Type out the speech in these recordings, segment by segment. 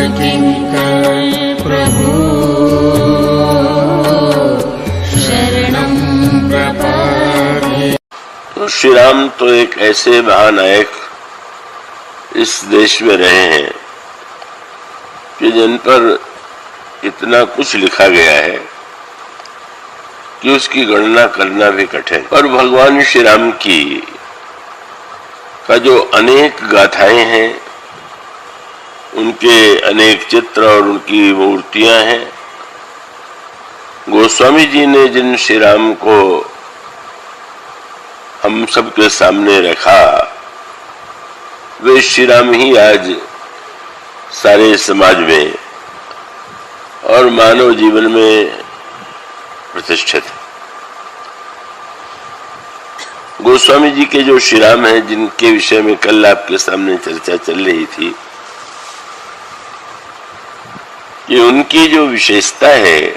किंकर प्रभु शरणं प्रपद्ये। तो श्री राम तो एक ऐसे महानायक इस देश में रहे हैं कि जिन पर इतना कुछ लिखा गया है कि उसकी गणना करना भी कठिन। और भगवान श्री राम की का जो अनेक गाथाएं हैं, उनके अनेक चित्र और उनकी मूर्तियां हैं। गोस्वामी जी ने जिन श्री राम को हम सबके सामने रखा, वे श्री राम ही आज सारे समाज में और मानव जीवन में प्रतिष्ठित। गोस्वामी जी के जो श्री राम हैं, जिनके विषय में कल आपके सामने चर्चा चल रही थी, कि उनकी जो विशेषता है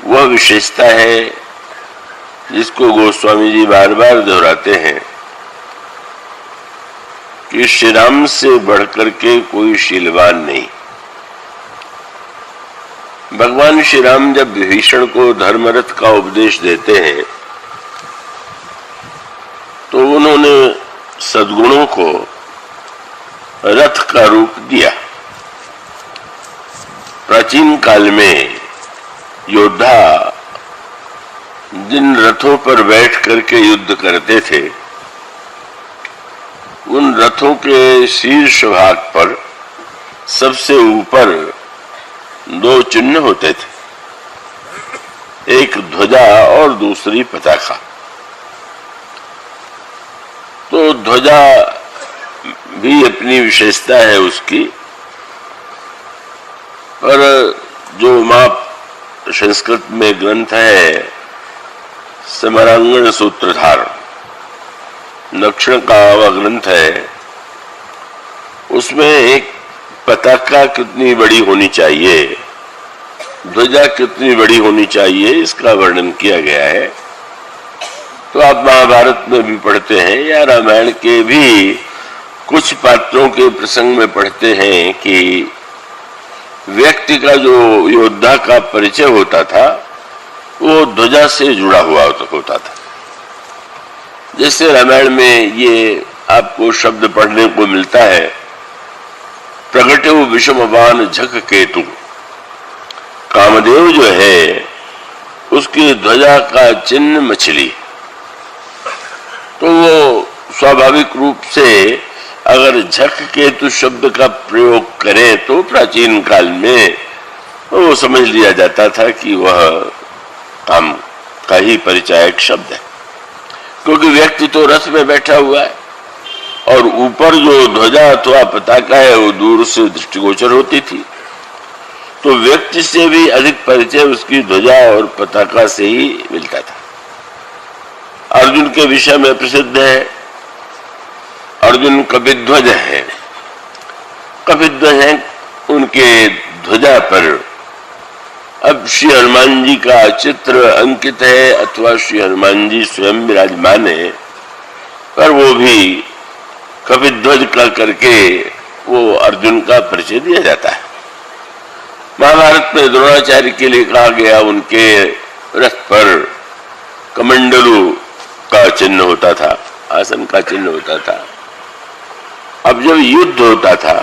वह विशेषता है जिसको गोस्वामी जी बार बार दोहराते हैं कि श्री राम से बढ़कर के कोई शीलवान नहीं। भगवान श्री राम जब विभीषण को धर्मरथ का उपदेश देते हैं तो उन्होंने सद्गुणों को रथ का रूप दिया। प्राचीन काल में योद्धा जिन रथों पर बैठ करके युद्ध करते थे, उन रथों के शीर्ष भाग पर सबसे ऊपर दो चिन्ह होते थे, एक ध्वजा और दूसरी पताका। तो ध्वजा भी अपनी विशेषता है उसकी, और जो माप संस्कृत में ग्रंथ है समरांगण सूत्रधार, दक्षिण का वह ग्रंथ है, उसमें एक पताका कितनी बड़ी होनी चाहिए, ध्वजा कितनी बड़ी होनी चाहिए, इसका वर्णन किया गया है। तो आप महाभारत में भी पढ़ते हैं या रामायण के भी कुछ पात्रों के प्रसंग में पढ़ते हैं कि व्यक्ति का जो योद्धा का परिचय होता था वो ध्वजा से जुड़ा हुआ होता था। जैसे रामायण में ये आपको शब्द पढ़ने को मिलता है, प्रगटे विषमवान झक केतु। कामदेव जो है उसकी ध्वजा का चिन्ह मछली। तो वो स्वाभाविक रूप से अगर झक केतु शब्द का प्रयोग करें तो प्राचीन काल में वो समझ लिया जाता था कि वह काम का ही परिचायक शब्द है, क्योंकि व्यक्ति तो रथ में बैठा हुआ है और ऊपर जो ध्वजा अथवा पताका है वो दूर से दृष्टिगोचर होती थी। तो व्यक्ति से भी अधिक परिचय उसकी ध्वजा और पताका से ही मिलता था। अर्जुन के विषय में प्रसिद्ध है, अर्जुन कपिध्वज है। कपिध्वज है उनके ध्वजा पर अब श्री हनुमान जी का चित्र अंकित है अथवा श्री हनुमान जी स्वयं विराजमान है, पर वो भी कपिध्वज का करके वो अर्जुन का परिचय दिया जाता है। महाभारत में द्रोणाचार्य के लिए कहा गया उनके रथ पर कमंडलू का चिन्ह होता था, आसन का चिन्ह होता था। अब जब युद्ध होता था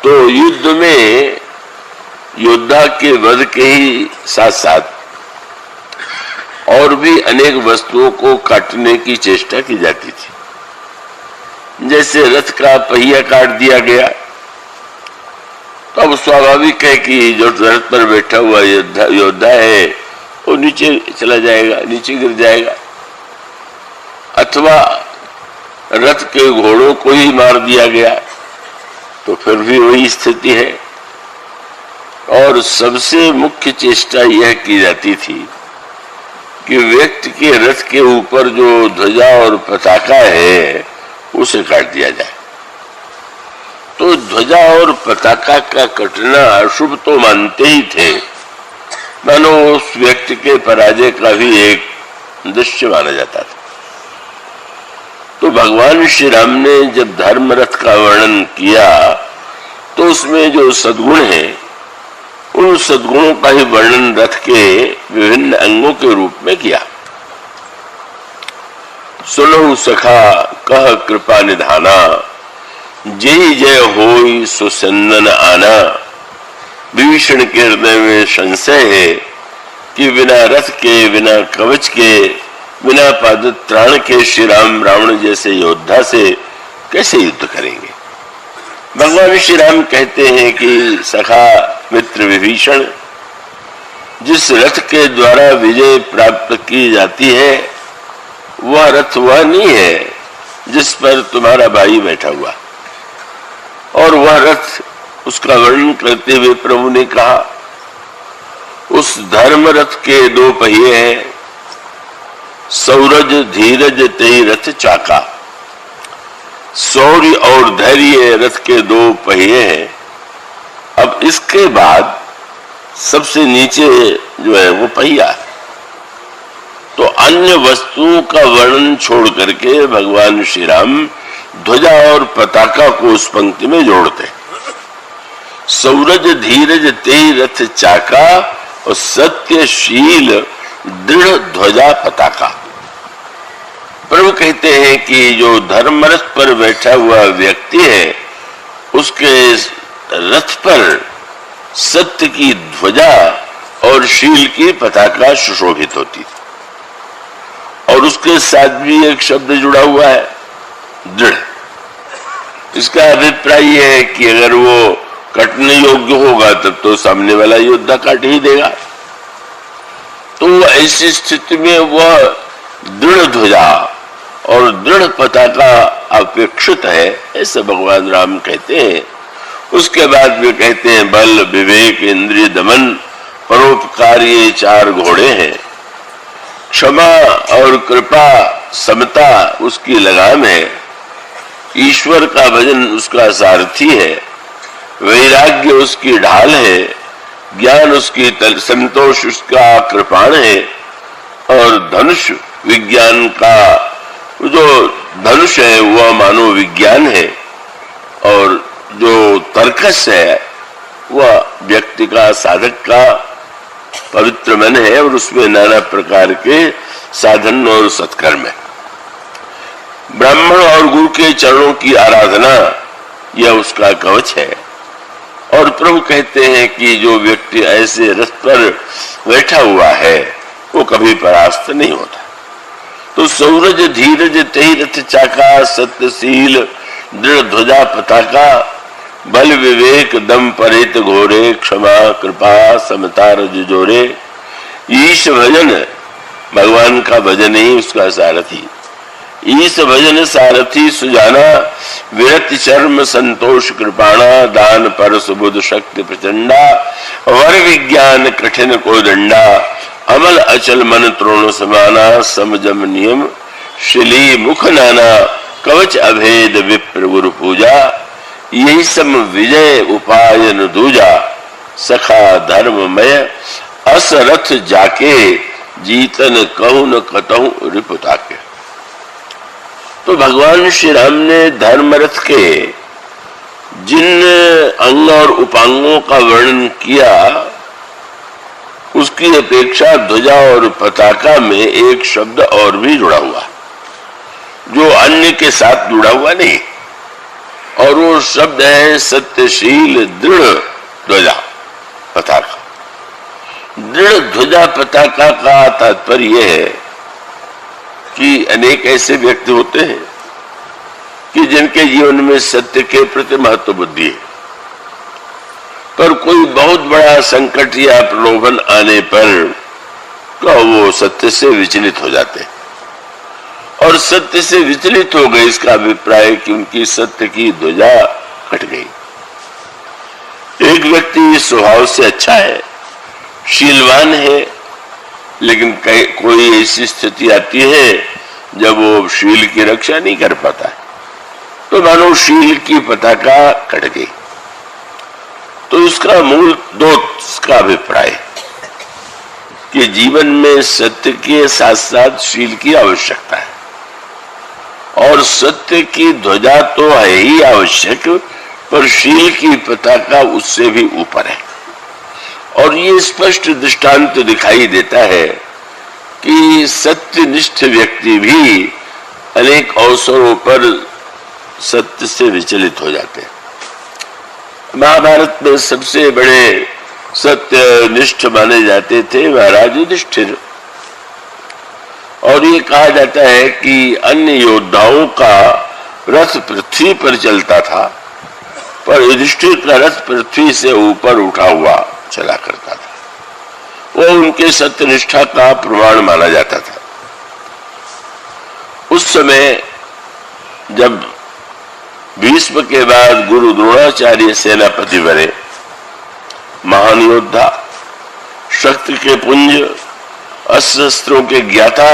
तो युद्ध में योद्धा के वध के ही साथ साथ और भी अनेक वस्तुओं को काटने की चेष्टा की जाती थी। जैसे रथ का पहिया काट दिया गया तो अब स्वाभाविक है कि जो रथ पर बैठा हुआ योद्धा है वो नीचे चला जाएगा, नीचे गिर जाएगा। अथवा रथ के घोड़ों को ही मार दिया गया तो फिर भी वही स्थिति है। और सबसे मुख्य चेष्टा यह की जाती थी कि व्यक्ति के रथ के ऊपर जो ध्वजा और पताका है उसे काट दिया जाए। तो ध्वजा और पताका का कटना अशुभ तो मानते ही थे, मानो उस व्यक्ति के पराजय का भी एक दृश्य माना जाता था। तो तो भगवान श्री राम ने जब धर्म रथ का वर्णन किया तो उसमें जो सद्गुण हैं उन सद्गुणों का ही वर्णन रथ के विभिन्न अंगों के रूप में किया। सुनो सखा कह कृपा निधाना, जय जय होई सुसंदन आना। विभीषण के हृदय में संशय है कि बिना रथ के, बिना कवच के, बिना पादत्राण के श्री राम रावण जैसे योद्धा से कैसे युद्ध करेंगे। भगवान श्री राम कहते हैं कि सखा मित्र विभीषण, जिस रथ के द्वारा विजय प्राप्त की जाती है वह रथ वह नहीं है जिस पर तुम्हारा भाई बैठा हुआ। और वह रथ, उसका वर्णन करते हुए प्रभु ने कहा उस धर्म रथ के दो पहिए हैं, सौरज धीरज तेई रथ चाका। शौर्य और धैर्य रथ के दो पहिए हैं। अब इसके बाद सबसे नीचे जो है वो पहिया है। तो अन्य वस्तुओं का वर्णन छोड़ करके भगवान श्री राम ध्वजा और पताका को उस पंक्ति में जोड़ते। सौरज धीरज तेई रथ चाका और सत्यशील दृढ़ ध्वजा पताका। प्रभु कहते हैं कि जो धर्मरथ पर बैठा हुआ व्यक्ति है उसके रथ पर सत्य की ध्वजा और शील की पताका सुशोभित होती है। और उसके साथ भी एक शब्द जुड़ा हुआ है, दृढ़। इसका अभिप्राय यह है कि अगर वो कटने योग्य होगा तब तो सामने वाला योद्धा काट ही देगा। तो ऐसी स्थिति में वह दृढ़ ध्वजा और दृढ़ पताका अपेक्षित है, ऐसा भगवान राम कहते हैं। उसके बाद वे कहते हैं बल विवेक इंद्रिय दमन परोपकार ये चार घोड़े हैं। क्षमा और कृपा समता उसकी लगाम है। ईश्वर का भजन उसका सारथी है। वैराग्य उसकी ढाल है। ज्ञान उसकी संतोष उसका कृपाण है। और धनुष विज्ञान का जो धनुष है वह मानो विज्ञान है। और जो तर्कस है वह व्यक्ति का, साधक का पवित्र मन है और उसमें नाना प्रकार के साधन और सत्कर्म है। ब्राह्मण और गुरु के चरणों की आराधना यह उसका कवच है। और प्रभु कहते हैं कि जो व्यक्ति ऐसे रथ पर बैठा हुआ है वो कभी परास्त नहीं होता। तो सूरज धीरज तेहि रथ चाका, सत्यशील दृढ़ ध्वजा पताका, बल विवेक दम परेत घोरे, क्षमा कृपा समता रज जोरे। ईश भजन, भगवान का भजन ही उसका सारथी। ईश भजन सारथी सुजाना, विरत चर्म संतोष कृपाणा, दान पर सुबुध शक्ति प्रचंडा, वर विज्ञान कठिन को दंडा, अमल अचल मन त्रोण समाना, समजम नियम शिली मुख नाना, कवच अभेद विप्र गुरु पूजा, यही सम विजय उपायन दूजा, सखा धर्ममय असरथ जाके, जीतन कहु न कतहु रिपुता के। तो भगवान श्री राम ने धर्मरथ के जिन अंग और उपांगों का वर्णन किया उसकी अपेक्षा ध्वजा और पताका में एक शब्द और भी जुड़ा हुआ जो अन्य के साथ जुड़ा हुआ नहीं, और वो शब्द है सत्यशील दृढ़ ध्वजा पताका। दृढ़ ध्वजा पताका का तात्पर्य यह है कि अनेक ऐसे व्यक्ति होते हैं कि जिनके जीवन में सत्य के प्रति महत्व बुद्धि है, पर कोई बहुत बड़ा संकट या प्रलोभन आने पर तो वो सत्य से विचलित हो जाते हैं। और सत्य से विचलित हो गए इसका अभिप्राय कि उनकी सत्य की ध्वजा कट गई। एक व्यक्ति स्वभाव से अच्छा है, शीलवान है, लेकिन कोई ऐसी स्थिति आती है जब वो शील की रक्षा नहीं कर पाता है, तो मानो शील की पताका कट गई। तो इसका मूल दो का अभिप्राय कि जीवन में सत्य के साथ साथ शील की आवश्यकता है। और और सत्य की ध्वजा तो है ही आवश्यक, पर शील की पताका उससे भी ऊपर है। और ये स्पष्ट दृष्टांत दिखाई देता है कि सत्यनिष्ठ व्यक्ति भी अनेक अवसरों पर सत्य से विचलित हो जाते हैं। महाभारत में सबसे बड़े सत्यनिष्ठ माने जाते थे महाराज युधिष्ठिर। और ये कहा जाता है कि अन्य योद्धाओं का रथ पृथ्वी पर चलता था, पर युधिष्ठिर का रथ पृथ्वी से ऊपर उठा हुआ चला करता था। वो उनके सत्यनिष्ठा का प्रमाण माना जाता था। उस समय जब भीष्म के बाद गुरु द्रोणाचार्य सेनापति बने, महान योद्धा, शक्ति के पुंज, अस्त्रों के ज्ञाता,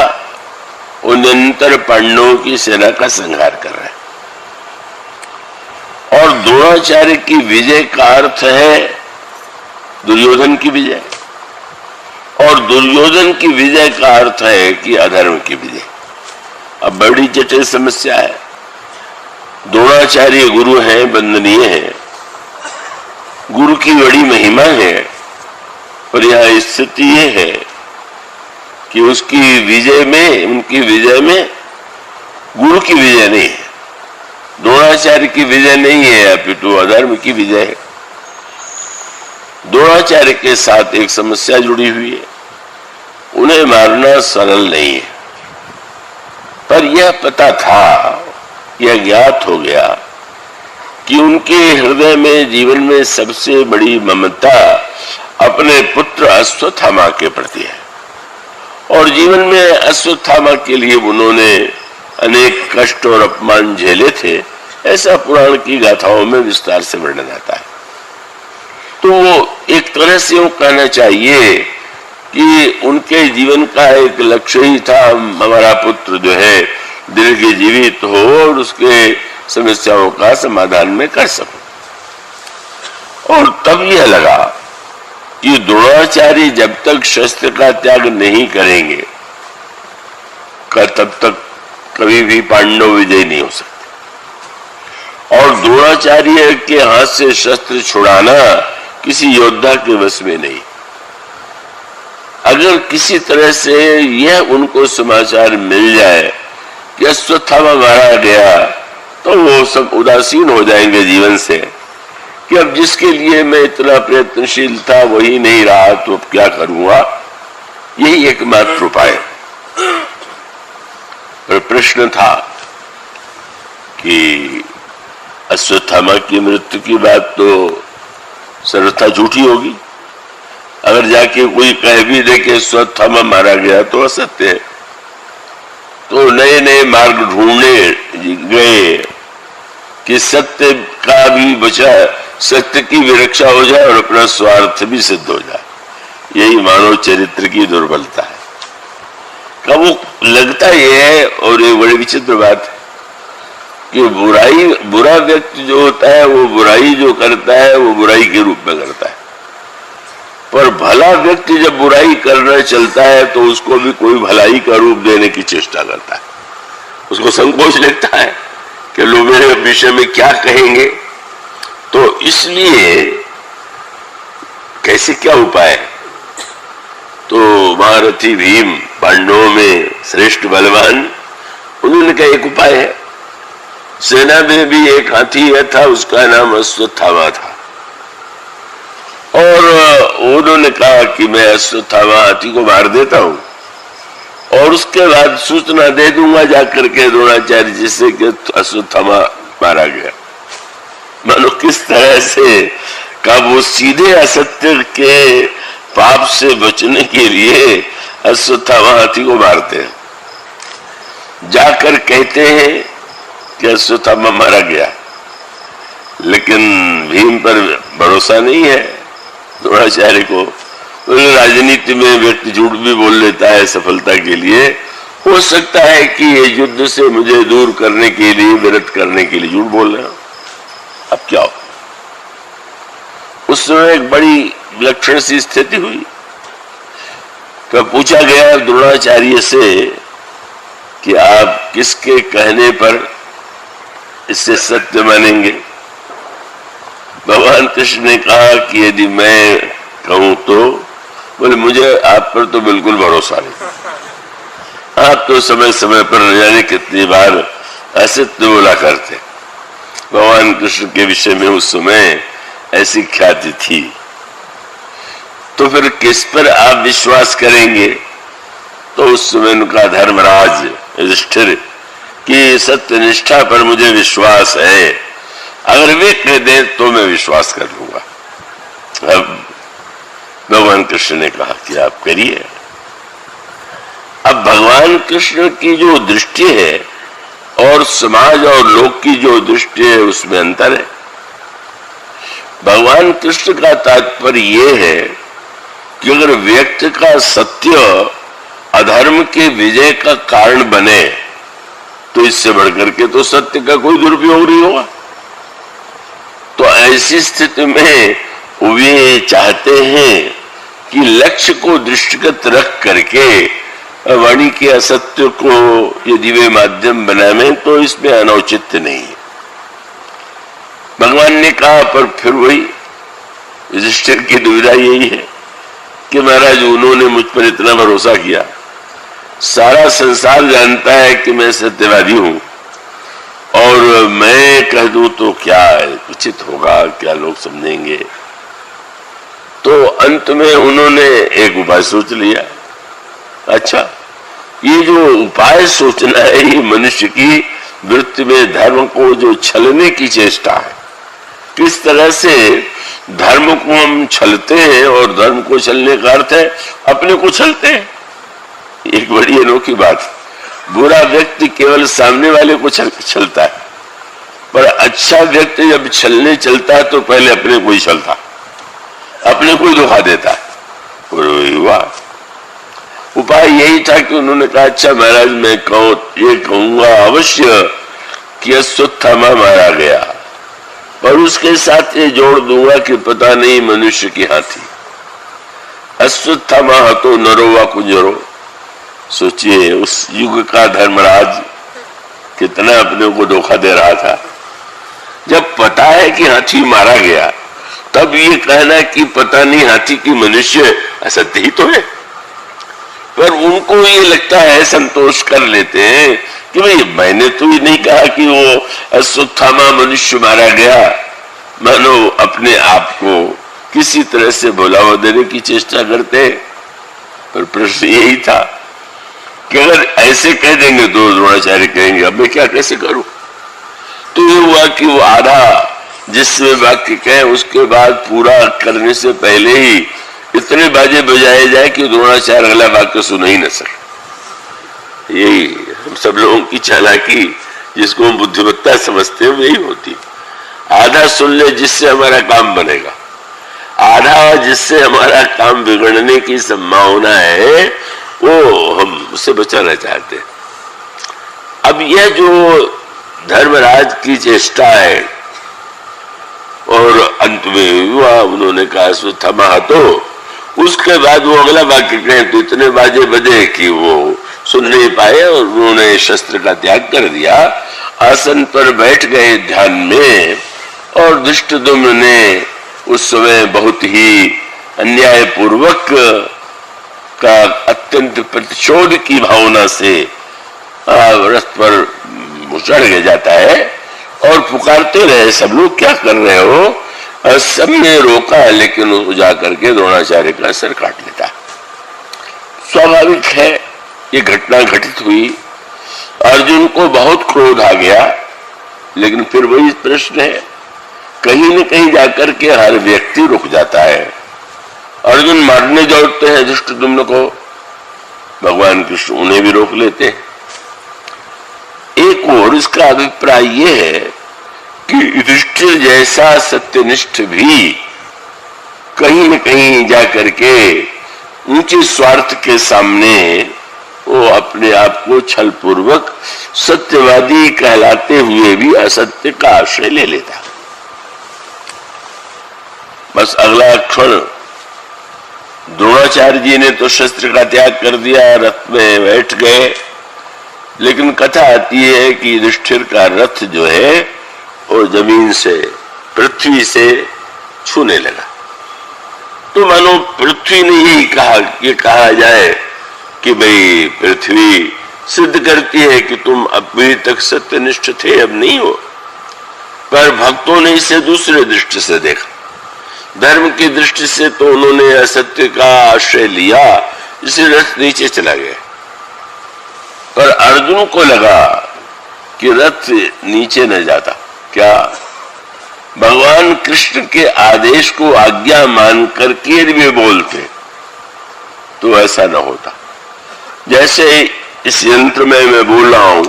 वो निरंतर पांडवों की सेना का संहार कर रहे हैं। और द्रोणाचार्य की विजय का अर्थ है दुर्योधन की विजय, और दुर्योधन की विजय का अर्थ है कि अधर्म की विजय। अब बड़ी जटिल समस्या है। द्रोणाचार्य गुरु हैं, वंदनीय हैं, गुरु की बड़ी महिमा है, पर यह स्थिति ये है कि उसकी विजय में, उनकी विजय में गुरु की विजय नहीं है, द्रोणाचार्य की विजय नहीं है, अपितु अधर्म की विजय है। द्रोणाचार्य के साथ एक समस्या जुड़ी हुई है, उन्हें मारना सरल नहीं है। पर यह पता था, यह ज्ञात हो गया कि उनके हृदय में, जीवन में सबसे बड़ी ममता अपने पुत्र अश्वत्थामा के प्रति है। और जीवन में अश्वत्थामा के लिए उन्होंने अनेक कष्ट और अपमान झेले थे, ऐसा पुराण की गाथाओं में विस्तार से वर्णन आता है। तो एक तरह से यूं कहना चाहिए कि उनके जीवन का एक लक्ष्य ही था, हमारा पुत्र जो है दीर्घ जीवित हो और उसके समस्याओं का समाधान में कर सकूं। और तब यह लगा कि द्रोणाचार्य जब तक शस्त्र का त्याग नहीं करेंगे, तब तक कभी भी पांडव विजय नहीं हो सकते। और द्रोणाचार्य के हाथ से शस्त्र छुड़ाना किसी योद्धा के वश में नहीं। अगर किसी तरह से यह उनको समाचार मिल जाए कि अश्वत्थामा मारा गया, तो वो सब उदासीन हो जाएंगे जीवन से कि अब जिसके लिए मैं इतना प्रयत्नशील था वही नहीं रहा, तो अब क्या करूंगा। यही एकमात्र उपाय। पर प्रश्न था कि अश्वत्थामा की मृत्यु की बात तो सर्वथा झूठी होगी। अगर जाके कोई कह भी दे कि अश्वत्थामा मारा गया तो असत्य है। तो नए नए मार्ग ढूंढने गए कि सत्य का भी बचा, सत्य की भी रक्षा हो जाए और अपना स्वार्थ भी सिद्ध हो जाए। यही मानव चरित्र की दुर्बलता है। का वो लगता यह है, और ये बड़ी विचित्र बात है कि बुरा व्यक्ति जो होता है वो बुराई जो करता है वो बुराई के रूप में करता है, पर भला व्यक्ति जब बुराई करना चलता है तो उसको भी कोई भलाई का रूप देने की चेष्टा करता है। उसको संकोच लगता है कि लोग मेरे विषय में क्या कहेंगे। तो इसलिए कैसे क्या उपाय है? तो महारथी भीम, पांडवों में श्रेष्ठ बलवान, उन्होंने कहा एक उपाय है। सेना में भी एक हाथी था, उसका नाम अश्वत्थामा था, और उन्होंने कहा कि मैं अश्वत्थामा हाथी को मार देता हूं और उसके बाद सूचना दे दूंगा जाकर के द्रोणाचार्य जी से कि अश्वत्थामा मारा गया। मानो किस तरह से का वो सीधे असत्य के पाप से बचने के लिए अश्वत्थामा हाथी को मारते हैं। जाकर कहते हैं कि अश्वत्थामा मारा गया, लेकिन भीम पर भरोसा नहीं है द्रोणाचार्य को। राजनीति में व्यक्ति झूठ भी बोल लेता है सफलता के लिए। हो सकता है कि ये युद्ध से मुझे दूर करने के लिए, विरत करने के लिए झूठ बोल रहे हो। अब क्या हो? उस समय एक बड़ी विलक्षण सी स्थिति हुई। तो पूछा गया द्रोणाचार्य से कि आप किसके कहने पर इससे सत्य मानेंगे। भगवान कृष्ण ने कहा कि यदि मैं कहूं तो, बोले मुझे आप पर तो बिल्कुल भरोसा नहीं, आप तो समय समय पर न जाने कितनी बार असत्य बोला करते। भगवान कृष्ण के विषय में उस समय ऐसी ख्याति थी, तो फिर किस पर आप विश्वास करेंगे। तो उस समय उनका धर्मराज युधिष्ठिर कि सत्य निष्ठा पर मुझे विश्वास है, अगर वे कह दें तो मैं विश्वास कर लूंगा। अब भगवान कृष्ण ने कहा कि आप करिए। अब भगवान कृष्ण की जो दृष्टि है और समाज और लोक की जो दृष्टि है उसमें अंतर है। भगवान कृष्ण का तात्पर्य यह है कि अगर व्यक्ति का सत्य अधर्म के विजय का कारण बने तो इससे बढ़कर के तो सत्य का कोई दुरुपयोग नहीं होगा। तो ऐसी स्थिति में वे चाहते हैं कि लक्ष्य को दृष्टिगत रख करके वाणी के असत्य को यदि वे माध्यम बनावे तो इसमें अनौचित्य नहीं है। भगवान ने कहा, पर फिर वही युधिष्ठिर की दुविधा यही है कि महाराज उन्होंने मुझ पर इतना भरोसा किया, सारा संसार जानता है कि मैं सत्यवादी हूं, और मैं कह दूं तो क्या उचित होगा, क्या लोग समझेंगे। तो अंत में उन्होंने एक उपाय सोच लिया। अच्छा, ये जो उपाय सोचना है ये मनुष्य की वृत्ति में धर्म को जो छलने की चेष्टा है। किस तरह से धर्म को हम छलते हैं, और धर्म को छलने का अर्थ है अपने को छलते हैं। एक बड़ी अनोखी बात, बुरा व्यक्ति केवल सामने वाले को छलता है, पर अच्छा व्यक्ति जब छलने चलता है तो पहले अपने को ही छलता, अपने को ही धोखा देता है। उपाय यही था कि उन्होंने कहा, अच्छा महाराज मैं ये कहूंगा अवश्य कि अश्वत्थामा मारा गया, पर उसके साथ ये जोड़ दूंगा कि पता नहीं मनुष्य की हाथी। अश्वत्थामा हतो नरो वा कुंजरो। सोचिए उस युग का धर्मराज कितना अपने को धोखा दे रहा था। जब पता है कि हाथी मारा गया तब ये कहना कि पता नहीं हाथी की मनुष्य, असत्य ही तो है। पर उनको ये लगता है, संतोष कर लेते हैं कि भाई मैंने तो ये नहीं कहा कि वो अश्वत्थामा मनुष्य मारा गया, मानो अपने आप को किसी तरह से भुलावा देने की चेष्टा करते। पर प्रश्न यही था कि अगर ऐसे कह देंगे तो द्रोणाचार्य कहेंगे अब मैं क्या कैसे करूं। तो ये हुआ कि वो आधा जिसमें वाक्य कहे उसके बाद पूरा करने से पहले ही इतने बाजे बजाए जाए कि द्रोणाचार्य अगला वाक्य सुन ही न सके। यही हम सब लोगों की चालाकी, जिसको हम बुद्धिमत्ता समझते हैं, यही होती। आधा सुन ले जिससे हमारा काम बनेगा, आधा जिससे हमारा काम बिगड़ने की संभावना है वो हम उससे बचाना चाहते हैं। अब यह जो धर्मराज की चेष्टा है, और अंत में हुआ उन्होंने कहा अश्वत्थामा हतो, उसके बाद वो अगला वाक्य कहे तो इतने बाजे बजे कि वो सुन नहीं पाए और उन्होंने शस्त्र का त्याग कर दिया, आसन पर बैठ गए ध्यान में। और धृष्टद्युम्न ने उस समय बहुत ही अन्यायपूर्वक का अत्यंत प्रतिशोध की भावना से रथ पर चढ़ के जाता है और पुकारते रहे, सब लोग क्या कर रहे हो। सबने रोका, लेकिन वो जाकर के द्रोणाचार्य का सर काट लेता। स्वाभाविक है ये घटना घटित हुई, अर्जुन को बहुत क्रोध आ गया, लेकिन फिर वही प्रश्न है, कहीं न कहीं जाकर के हर व्यक्ति रुक जाता है। अर्जुन मारने दौड़ते हैं धृष्टद्युम्न को, भगवान कृष्ण उन्हें भी रोक लेते हैं। एक और इसका अभिप्राय यह है कि युधिष्ठिर जैसा सत्यनिष्ठ भी कहीं न कहीं जाकर के ऊंचे स्वार्थ के सामने वो अपने आप को छलपूर्वक सत्यवादी कहलाते हुए भी असत्य का आश्रय ले लेता। बस अगला क्षण द्रोणाचार्य जी ने तो शस्त्र का त्याग कर दिया, रथ में बैठ गए, लेकिन कथा आती है कि युधिष्ठिर का रथ जो है वो जमीन से, पृथ्वी से छूने लगा। तो मानो पृथ्वी ने यही कहा कि कहा जाए कि भाई पृथ्वी सिद्ध करती है कि तुम अभी तक सत्यनिष्ठ थे, अब नहीं हो। पर भक्तों ने इसे दूसरे दृष्टि से देखा। धर्म की दृष्टि से तो उन्होंने असत्य का आश्रय लिया, इसलिए रथ नीचे चला गया। पर अर्जुन को लगा कि रथ नीचे न जाता। क्या भगवान कृष्ण के आदेश को आज्ञा मान करके यदि वे बोलते तो ऐसा न होता। जैसे इस यंत्र में मैं बोल रहा हूं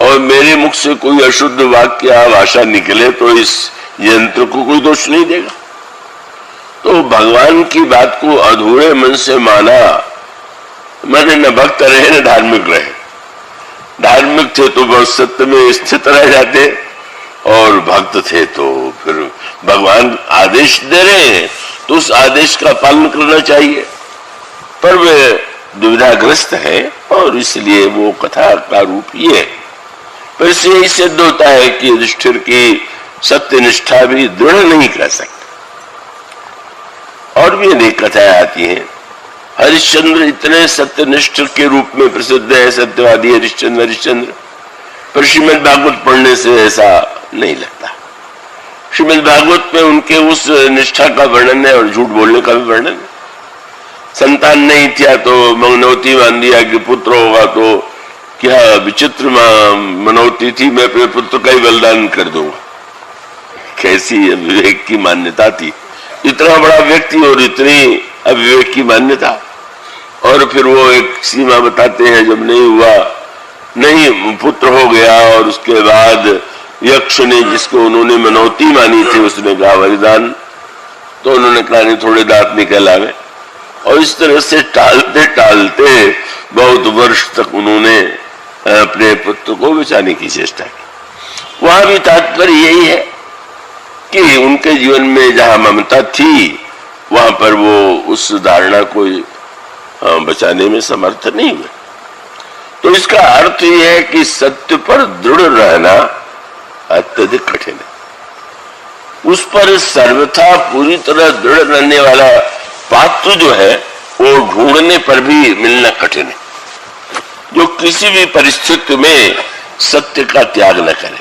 और मेरे मुख से कोई अशुद्ध वाक्य या भाषा निकले तो इस यंत्र को कोई दोष नहीं देगा। तो भगवान की बात को अधूरे मन से माना, मैंने न भक्त रहे न धार्मिक रहे। धार्मिक थे तो बस सत्य में स्थित रह जाते, और भक्त थे तो फिर भगवान आदेश दे रहे हैं तो उस आदेश का पालन करना चाहिए। पर वे दुविधाग्रस्त है और इसलिए वो कथा का रूप ये है। पर इससे यही सिद्ध होता है कि युधिष्ठिर की सत्यनिष्ठा भी दृढ़ नहीं कर सकती। और भी अनेक कथाएं आती हैं। हरिश्चंद्र इतने सत्यनिष्ठ के रूप में प्रसिद्ध है, सत्यवादी हरिश्चंद्र। पर श्रीमद् भागवत पढ़ने से ऐसा नहीं लगता। श्रीमद् भागवत में उनके उस निष्ठा का वर्णन है और झूठ बोलने का भी वर्णन है। संतान नहीं था तो मनौती मान दिया कि पुत्र होगा, तो क्या विचित्र मनौती थी, मैं अपने पुत्र का ही बलिदान कर दूंगा। कैसी विवेक की मान्यता थी। इतना बड़ा व्यक्ति और इतनी अविवेक की मान्यता। और फिर वो एक सीमा बताते हैं, जब नहीं हुआ, नहीं पुत्र हो गया और उसके बाद यक्ष ने, जिसको उन्होंने मनौती मानी थी, उसने कहा बलिदान, तो उन्होंने कहा नहीं थोड़े दांत निकल आवे। और इस तरह से टालते टालते बहुत वर्ष तक उन्होंने अपने पुत्र को बचाने की चेष्टा की। वहां भी तात्पर्य यही है कि उनके जीवन में जहां ममता थी वहां पर वो उस धारणा को बचाने में समर्थ नहीं हुए। तो इसका अर्थ यह है कि सत्य पर दृढ़ रहना अत्यधिक कठिन है। उस पर सर्वथा पूरी तरह दृढ़ रहने वाला पात्र जो है वो ढूंढने पर भी मिलना कठिन है, जो किसी भी परिस्थिति में सत्य का त्याग न करे।